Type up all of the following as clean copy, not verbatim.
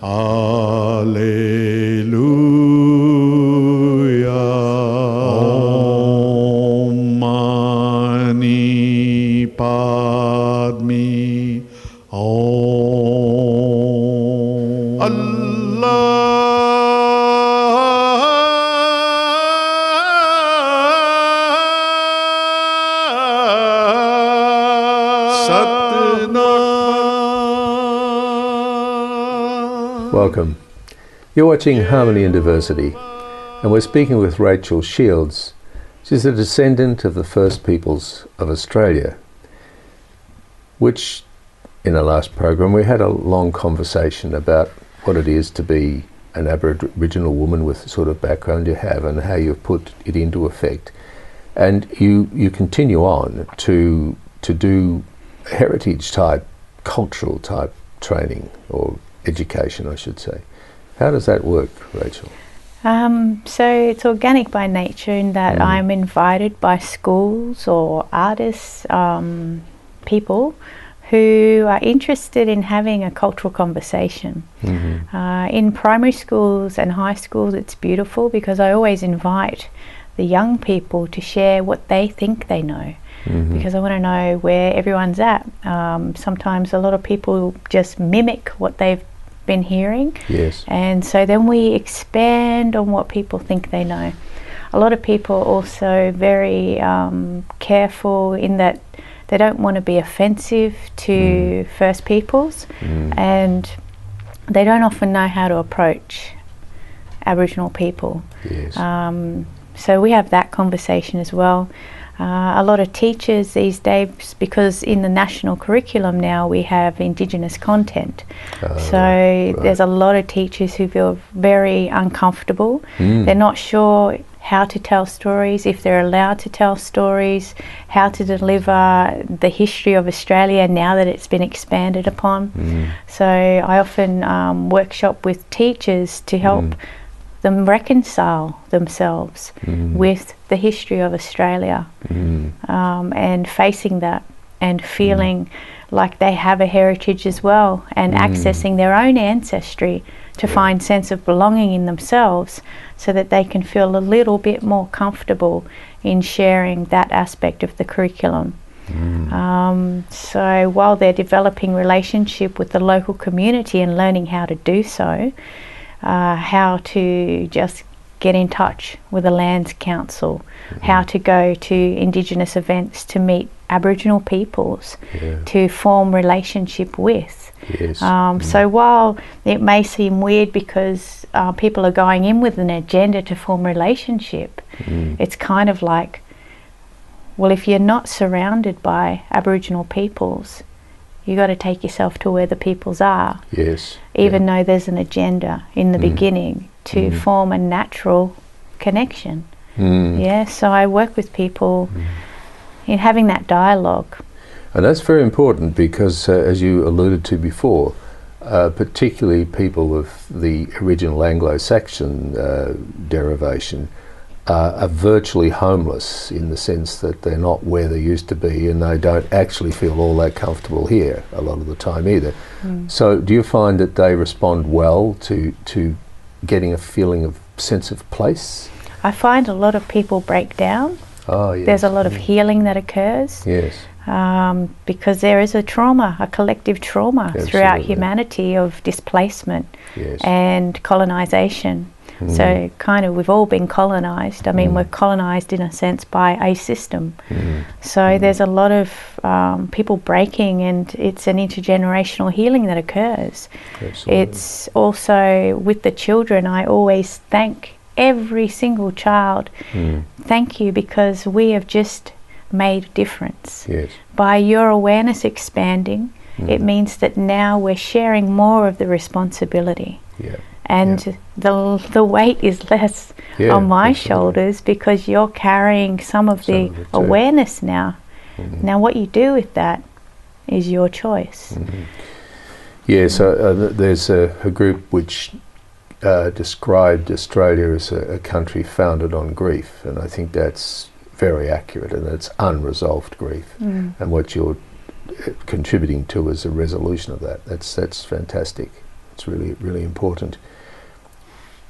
Alleluia. Om Mani Padme Om. Allah Satnam. Welcome. You're watching Harmony and Diversity, and we're speaking with Rachel Shields. She's a descendant of the First Peoples of Australia, which in our last program we had a long conversation about what it is to be an Aboriginal woman with the sort of background you have and how you've put it into effect. And you continue on to do heritage type, cultural type training or education, I should say. How does that work, Rachel? So it's organic by nature in that I'm invited by schools or artists, people who are interested in having a cultural conversation. In primary schools and high schools it's beautiful because I always invite the young people to share what they think they know, because I want to know where everyone's at. Sometimes a lot of people just mimic what they've been hearing, and so then we expand on what people think they know. A lot of people are also very careful in that they don't want to be offensive to First Peoples, and they don't often know how to approach Aboriginal people. So we have that conversation as well. A lot of teachers these days, because in the national curriculum now we have Indigenous content, there's a lot of teachers who feel very uncomfortable. They're not sure how to tell stories, if they're allowed to tell stories, how to deliver the history of Australia now that it's been expanded upon. So I often workshop with teachers to help them reconcile themselves with the history of Australia, and facing that and feeling like they have a heritage as well, and accessing their own ancestry to find sense of belonging in themselves, so that they can feel a little bit more comfortable in sharing that aspect of the curriculum. So while they're developing relationship with the local community and learning how to do so, how to just get in touch with the Lands Council, how to go to Indigenous events to meet Aboriginal peoples, to form relationship with. So while it may seem weird because people are going in with an agenda to form relationship, it's kind of like, well, if you're not surrounded by Aboriginal peoples, you got to take yourself to where the peoples are, even though there's an agenda in the beginning to form a natural connection. So I work with people in having that dialogue. And that's very important because, as you alluded to before, particularly people of the original Anglo-Saxon derivation are virtually homeless, in the sense that they're not where they used to be, and they don't actually feel all that comfortable here a lot of the time either. So do you find that they respond well to getting a feeling of sense of place? I find a lot of people break down. There's a lot of healing that occurs. Because there is a trauma, a collective trauma throughout humanity of displacement and colonization. So kind of we've all been colonized. I mean, we're colonized in a sense by a system. So there's a lot of people breaking, and it's an intergenerational healing that occurs. It's also with the children, I always thank every single child. Thank you, because we have just made a difference. By your awareness expanding, it means that now we're sharing more of the responsibility. And the weight is less on my shoulders, because you're carrying some of the awareness now. Now what you do with that is your choice. So there's a group which described Australia as a country founded on grief, and I think that's very accurate, and it's unresolved grief. And what you're contributing to is a resolution of that. That's fantastic. It's really, really important.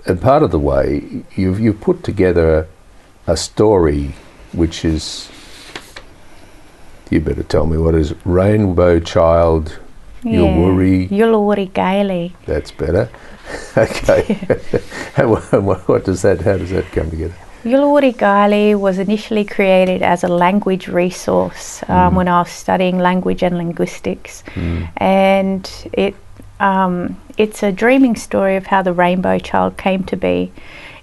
And part of the way you've put together a story which is, you better tell me what is Rainbow Child Yulwari. Yulwari Gailey. That's better. Okay. And what does that? How does that come together? Yulwari Gailey was initially created as a language resource when I was studying language and linguistics, and it's a dreaming story of how the Rainbow Child came to be.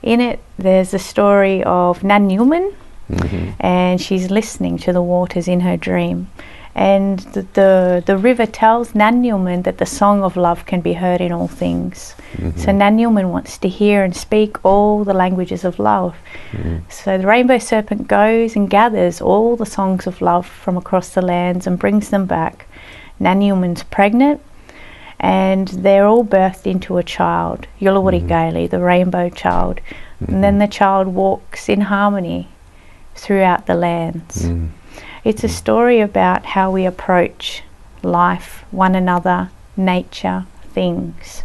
In it, there's a story of Nan Newman, and she's listening to the waters in her dream. And the river tells Nan Newman that the song of love can be heard in all things. So Nan Newman wants to hear and speak all the languages of love. So the rainbow serpent goes and gathers all the songs of love from across the lands and brings them back. Nan Newman's pregnant, and they're all birthed into a child, Yulwari Gailey, the rainbow child. And then the child walks in harmony throughout the lands. It's a story about how we approach life, one another, nature, things.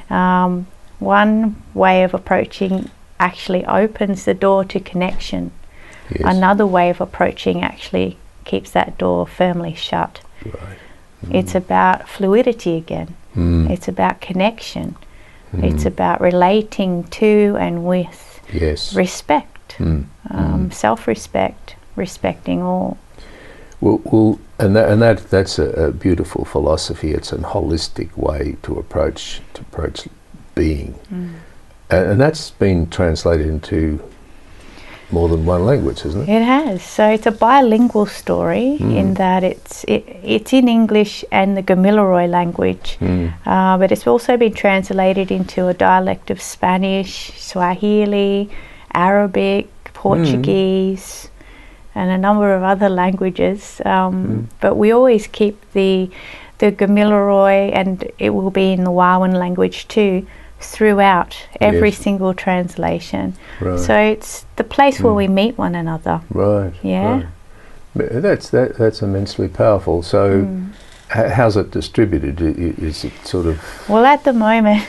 One way of approaching actually opens the door to connection. Yes. Another way of approaching actually keeps that door firmly shut. Right. It's about fluidity again. It's about connection. It's about relating to and with respect, self-respect, respecting all. Well, that's a beautiful philosophy. It's a holistic way to approach being, and that's been translated into more than one language, hasn't it? It has. So it's a bilingual story in that it's in English and the Gamilaroi language, but it's also been translated into a dialect of Spanish, Swahili, Arabic, Portuguese, and a number of other languages. But we always keep the Gamilaroi, and it will be in the Wawan language too, throughout every single translation. Right. So it's the place where we meet one another. Right. Yeah. Right. That's immensely powerful. So how's it distributed? Is it sort of... Well, at the moment,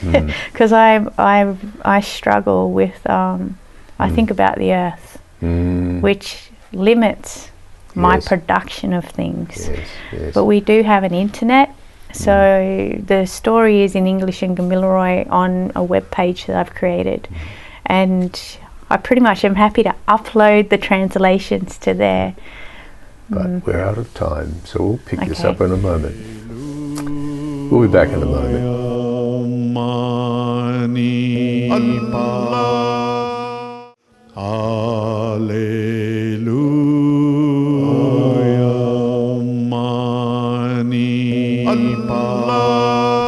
because I struggle with, I think about the earth, which limits my production of things. Yes. But we do have an internet. So the story is in English and Gamilaroi on a web page that I've created, and I pretty much am happy to upload the translations to there. But we're out of time, so we'll pick this up in a moment. We'll be back in a moment.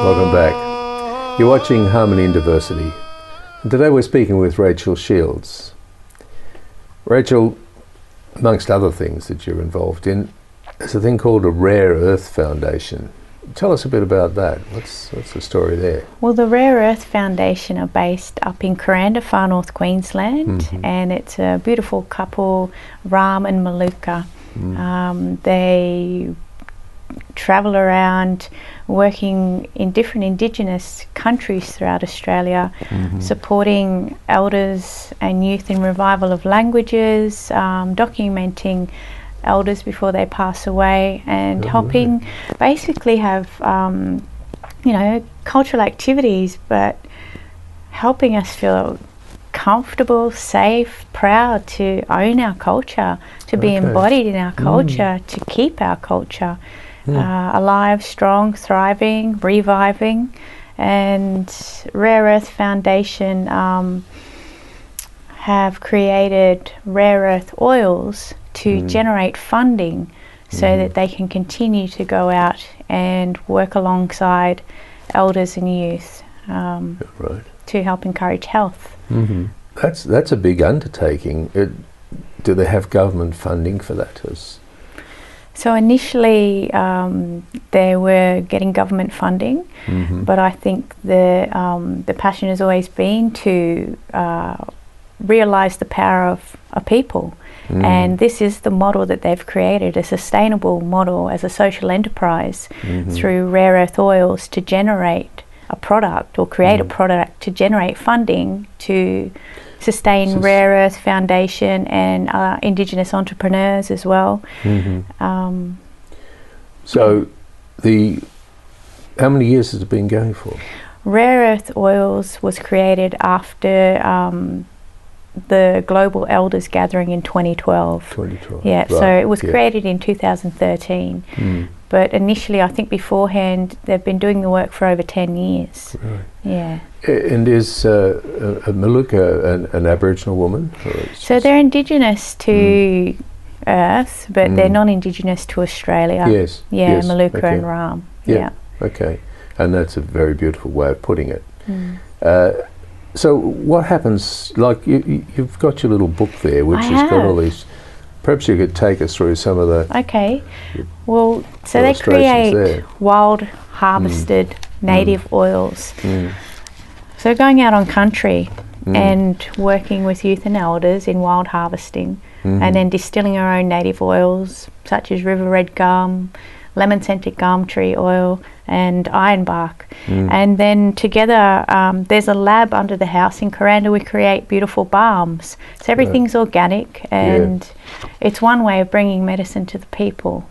Welcome back. You're watching Harmony and Diversity. And today we're speaking with Rachel Shields. Rachel, amongst other things that you're involved in, there's a thing called a Rare Earth Foundation. Tell us a bit about that. What's the story there? Well, the Rare Earth Foundation are based up in Kuranda, far north Queensland, and it's a beautiful couple, Ram and Maluka. They travel around working in different Indigenous countries throughout Australia, supporting elders and youth in revival of languages, documenting elders before they pass away, and helping basically have cultural activities, but helping us feel comfortable, safe, proud to own our culture, to be embodied in our culture, to keep our culture alive, strong, thriving, reviving. And Rare Earth Foundation have created rare earth oils to generate funding so that they can continue to go out and work alongside elders and youth to help encourage health. That's a big undertaking. Do they have government funding for that? So initially they were getting government funding, but I think the passion has always been to realise the power of a people. And this is the model that they've created, a sustainable model as a social enterprise through rare earth oils to generate a product or create a product to generate funding to sustain Rare Earth Foundation and Indigenous entrepreneurs as well. So how many years has it been going for? Rare Earth Oils was created after the Global Elders Gathering in 2012. 2012. Yeah, Right. so it was created in 2013. But initially, I think beforehand, they've been doing the work for over 10 years. Right. Yeah. And is Maluka an Aboriginal woman? So they're Indigenous to Earth, but they're non-Indigenous to Australia. Yes. Yeah, yes. Maluka Okay. and Ram. Yeah. Okay. And that's a very beautiful way of putting it. Mm. So what happens, like you've got your little book there, which I has got all have. these, perhaps you could take us through some of the Okay. Well, so they illustrations create there. wild harvested native oils. So going out on country and working with youth and elders in wild harvesting, and then distilling our own native oils such as river red gum, lemon scented gum tree oil and ironbark. And then together there's a lab under the house in Kuranda. We create beautiful balms. So everything's organic, and it's one way of bringing medicine to the people.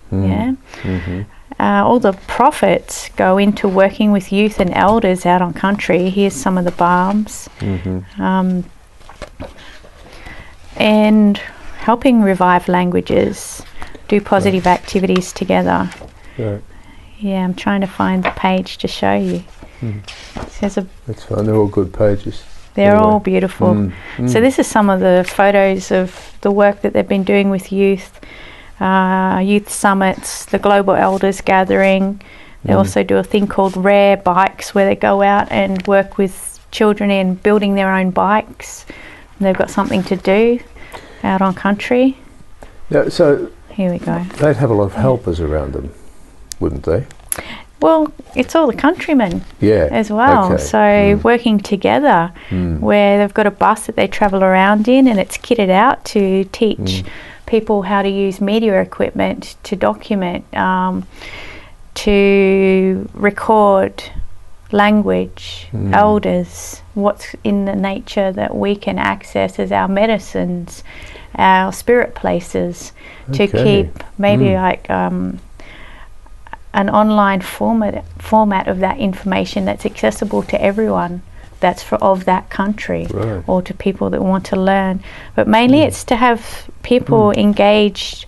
All the profits go into working with youth and elders out on country. Here's some of the balms. And helping revive languages, do positive activities together. Right. Yeah, I'm trying to find the page to show you. There's a, That's fine. They're all good pages. they're Anyway. all beautiful. So this is some of the photos of the work that they've been doing with youth summits, the Global Elders Gathering. They also do a thing called Rare Bikes, where they go out and work with children in building their own bikes. And they've got something to do out on country. Yeah, so Here we go. they'd have a lot of helpers around them, wouldn't they? Well, it's all the countrymen Yeah. as well. Okay. So working together, where they've got a bus that they travel around in, and it's kitted out to teach people how to use media equipment to document, to record language, elders, what's in the nature that we can access as our medicines, our spirit places, to Okay. keep maybe like an online format of that information that's accessible to everyone that's of that country, Right. or to people that want to learn. But mainly it's to have people engaged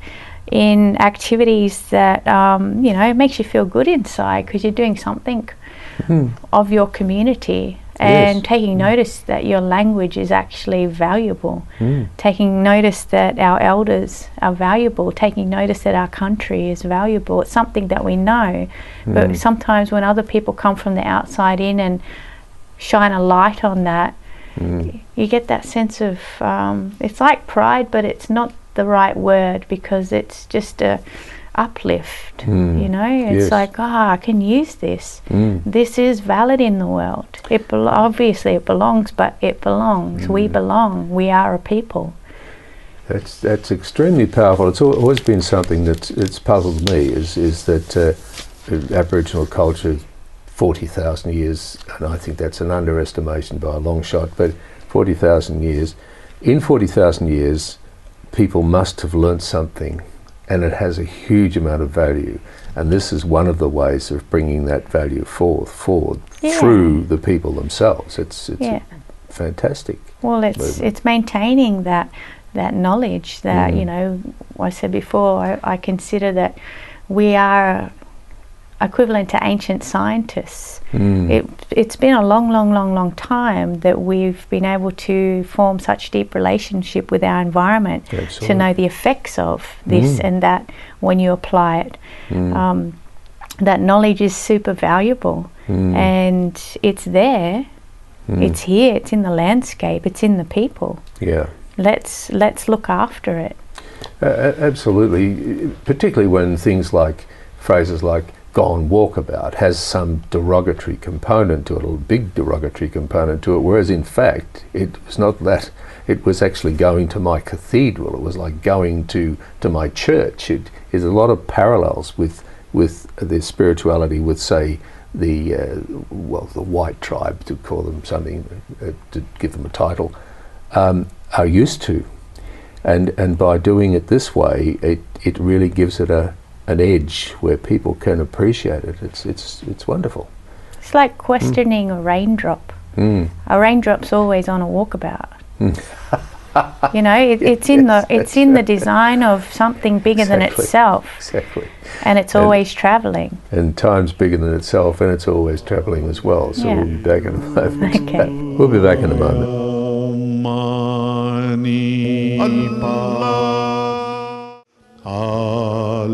in activities that it makes you feel good inside, because you're doing something of your community, and Yes. taking notice that your language is actually valuable, taking notice that our elders are valuable, taking notice that our country is valuable. It's something that we know, but sometimes when other people come from the outside in and shine a light on that, you get that sense of it's like pride, but it's not the right word, because it's just a uplift. It's Yes. like, I can use this. This is valid in the world. Obviously it belongs, but it belongs. We belong. We are a people. That's extremely powerful. It's always been something that's puzzled me, is that Aboriginal culture, 40,000 years, and I think that's an underestimation by a long shot, but 40,000 years. In 40,000 years, people must have learnt something, and it has a huge amount of value. And this is one of the ways of bringing that value forward through the people themselves. It's fantastic. Well, it's maintaining that knowledge that, I said before, I consider that we are equivalent to ancient scientists. It's been a long time that we've been able to form such deep relationship with our environment. Absolutely. To know the effects of this and that when you apply it. That knowledge is super valuable, and it's there. It's here. It's in the landscape. It's in the people. Yeah. Let's look after it. Absolutely, particularly when things like phrases like "gone walkabout" has some derogatory component to it, a big derogatory component to it, whereas in fact it was not that. It was actually going to my cathedral. It was like going to my church. It is a lot of parallels with the spirituality with, say, the white tribe, to call them something, to give them a title, are used to. And by doing it this way, it really gives it an edge where people can appreciate it. It's wonderful. It's like questioning a raindrop. A raindrop's always on a walkabout. You know, it's in the design of something bigger than itself. Exactly. And it's always travelling. And time's bigger than itself, and it's always travelling as well. So Yeah. we'll be back in a moment. Okay. We'll be back in a moment. Mani Allah. Alleluia.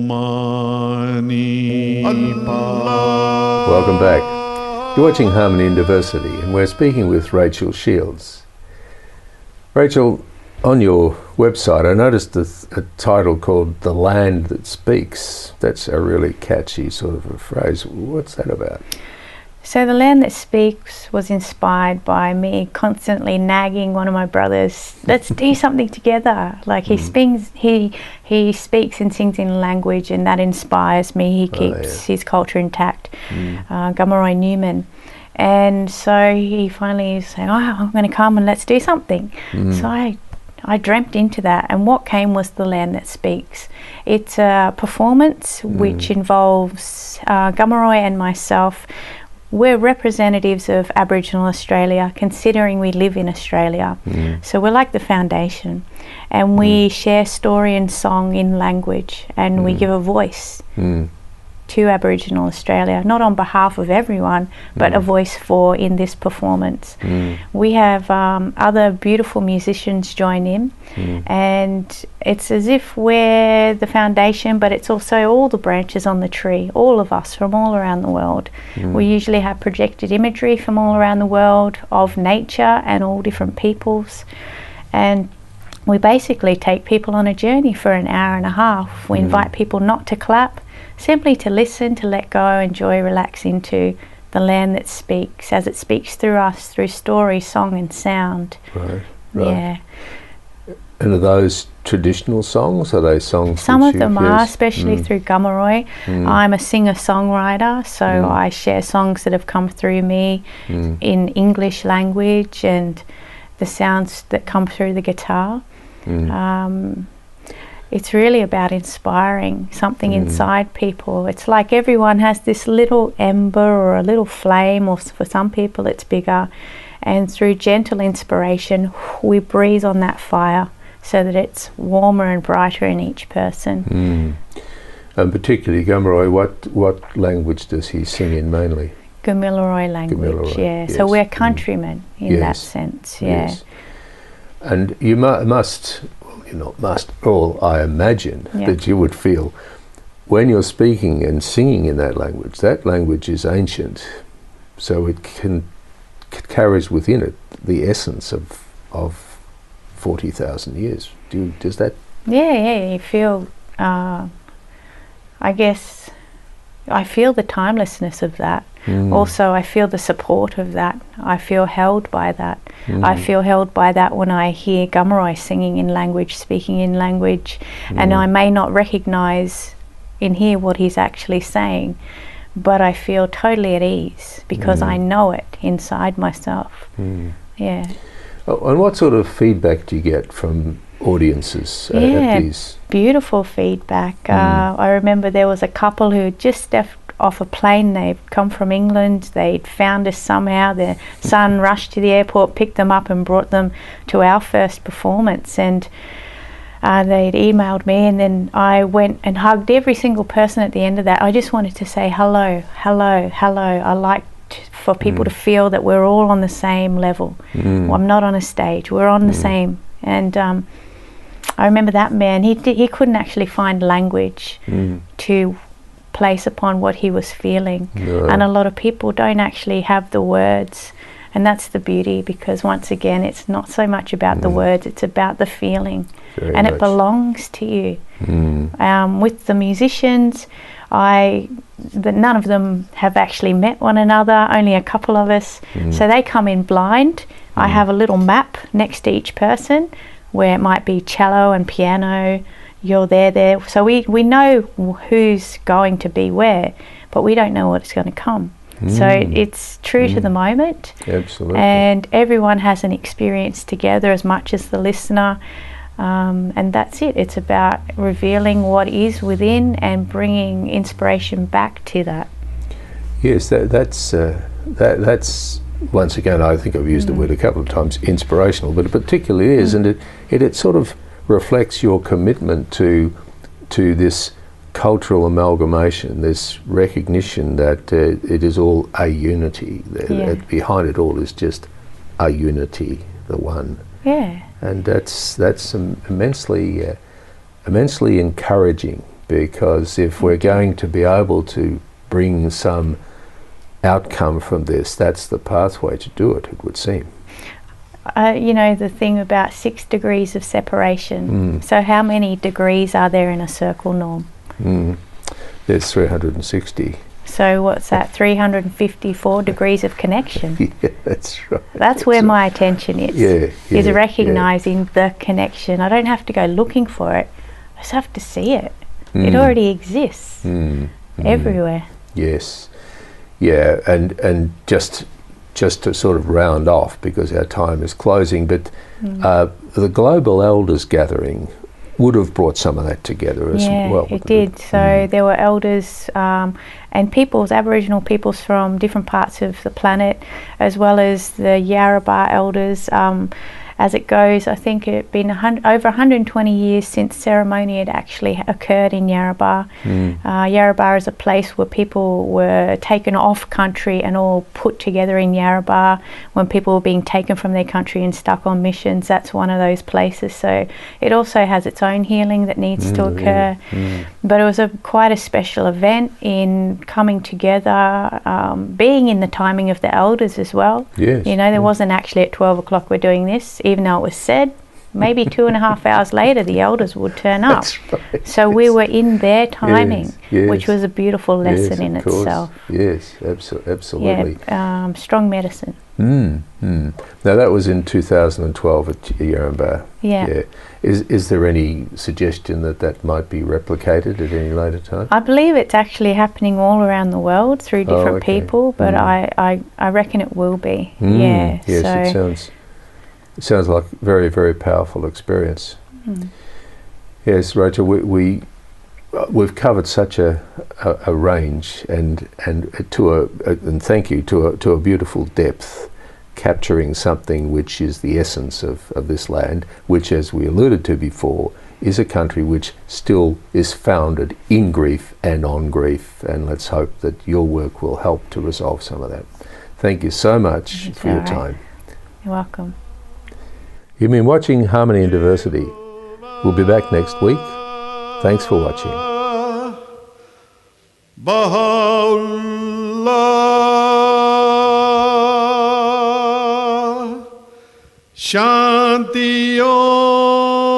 Mani Allah. Welcome back. You're watching Harmony and Diversity, and we're speaking with Rachel Shields. Rachel, on your website, I noticed a title called "The Land That Speaks." That's a really catchy sort of a phrase. What's that about? So The Land That Speaks was inspired by me constantly nagging one of my brothers, let's do something together. Like he speaks and sings in language, and that inspires me. He keeps his culture intact. Gamaroi Newman. And so he finally said, I'm going to come and let's do something. So I dreamt into that, and what came was The Land That Speaks. It's a performance which involves Gamaroi and myself. We're representatives of Aboriginal Australia, considering we live in Australia. So we're like the foundation, and we share story and song in language, and we give a voice to Aboriginal Australia, not on behalf of everyone, but a voice for in this performance. We have other beautiful musicians join in, and it's as if we're the foundation, but it's also all the branches on the tree, all of us from all around the world. We usually have projected imagery from all around the world of nature and all different peoples, and we basically take people on a journey for an hour and a half. We invite people not to clap, simply to listen, to let go, enjoy, relax into the land that speaks, as it speaks through us, through story, song and sound. Right. Yeah. And are those traditional songs? Are they songs? Some of them are, especially through Gamaroi. I'm a singer-songwriter, so I share songs that have come through me in English language and the sounds that come through the guitar. It's really about inspiring something inside people. It's like everyone has this little ember or a little flame, or for some people it's bigger, and through gentle inspiration we breathe on that fire so that it's warmer and brighter in each person. And particularly Gamaroi, what language does he sing in mainly? Gamilaroi language. Gamilaroi, yes. So we're countrymen in that sense. Yes. And you must, well, you not must, all I imagine that you would feel when you're speaking and singing in that language is ancient, so it carries within it the essence of 40,000 years. Does that? Yeah, you feel, I guess, I feel the timelessness of that. Also, I feel the support of that. I feel held by that. I feel held by that when I hear Gamaroi singing in language, speaking in language, and I may not recognise in here what he's actually saying, but I feel totally at ease because I know it inside myself. Yeah. Oh, and what sort of feedback do you get from audiences at these? Beautiful feedback. I remember there was a couple who just stepped off a plane. They'd come from England. They'd found us somehow. Their son rushed to the airport, picked them up and brought them to our first performance, and they'd emailed me, and then I went and hugged every single person at the end of that. I just wanted to say hello, hello, hello. I liked for people to feel that we're all on the same level. Well, I'm not on a stage, we're on the same. And I remember that man, he couldn't actually find language to place upon what he was feeling. And a lot of people don't actually have the words, and that's the beauty, because once again it's not so much about the words, it's about the feeling. Very and much. It belongs to you. With the musicians, none of them have actually met one another, only a couple of us, so they come in blind. I have a little map next to each person where it might be cello and piano, you're there. So we know who's going to be where, but we don't know what's going to come. So it's true to the moment. Absolutely. And everyone has an experience together as much as the listener. And that's it. It's about revealing what is within and bringing inspiration back to that. Yes, that's once again, I think I've used the word a couple of times, inspirational, but it particularly is, and it sort of reflects your commitment to this cultural amalgamation, this recognition that it is all a unity. Behind it all is just a unity, the one. Yeah. And that's immensely encouraging, because if we're going to be able to bring some outcome from this, that's the pathway to do it, it would seem. You know, the thing about 6 degrees of separation. So how many degrees are there in a circle, Norm? There's 360. So what's that, 354 degrees of connection? Yeah, that's right. That's where my attention is. Is recognising the connection. I don't have to go looking for it. I just have to see it. It already exists everywhere. Yes. Yeah, and just to sort of round off, because our time is closing, but the Global Elders Gathering would have brought some of that together as well. It did. So there were elders and peoples, Aboriginal peoples from different parts of the planet, as well as the Yarrabah elders. As it goes, I think it had been over 120 years since ceremony had actually occurred in Yarrabah. Yarrabah is a place where people were taken off country and all put together in Yarrabah when people were being taken from their country and stuck on missions. That's one of those places. So it also has its own healing that needs to occur. But it was quite a special event in coming together, being in the timing of the elders as well. Yes, you know, there wasn't actually at 12 o'clock we're doing this, even though it was said. Maybe 2.5 hours later the elders would turn up. That's right. So we were in their timing, yes. which was a beautiful lesson in itself. Yes, absolutely. Yeah, strong medicine. Now that was in 2012 at Yarrabah. Yeah. Is there any suggestion that might be replicated at any later time? I believe it's actually happening all around the world through different people, but I reckon it will be. Yes, so it sounds like a very, very powerful experience. Yes, Rachel, we've covered such a range and thank you to a beautiful depth, capturing something which is the essence of this land, which, as we alluded to before, is a country which still is founded in grief and on grief, and let's hope that your work will help to resolve some of that. Thank you so much for your time. You're welcome. You've been watching Harmony and Diversity. We'll be back next week. Thanks for watching. Baha'u'llah, Shanti Om.